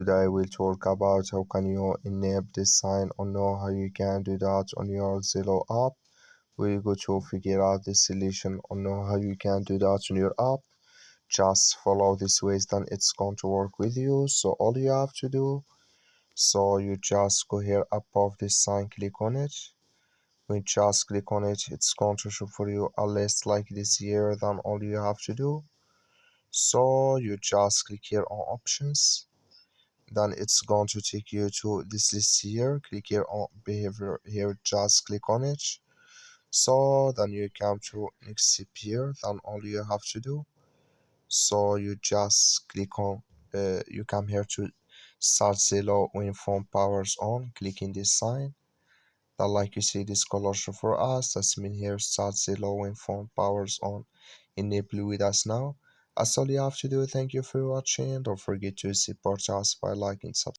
Today we'll talk about how can you enable this sign or know how you can do that on your Zello app. We're going to figure out the solution or know how you can do that on your app. Just follow this ways, then it's going to work with you. So all you have to do, so you just go here above this sign, click on it. When you just click on it, it's going to show for you a list like this here. Then all you have to do, so you just click here on options, then it's going to take you to this list here. Click here on behavior here, just click on it. So then you come to next step here, then all you have to do, so you just click on you come here to start Zello when phone powers on. Clicking this sign, then like you see this color show for us, that's mean here start Zello when phone powers on, enable with us now. That's all you have to do. Thank you for watching. Don't forget to support us by liking, subscribing.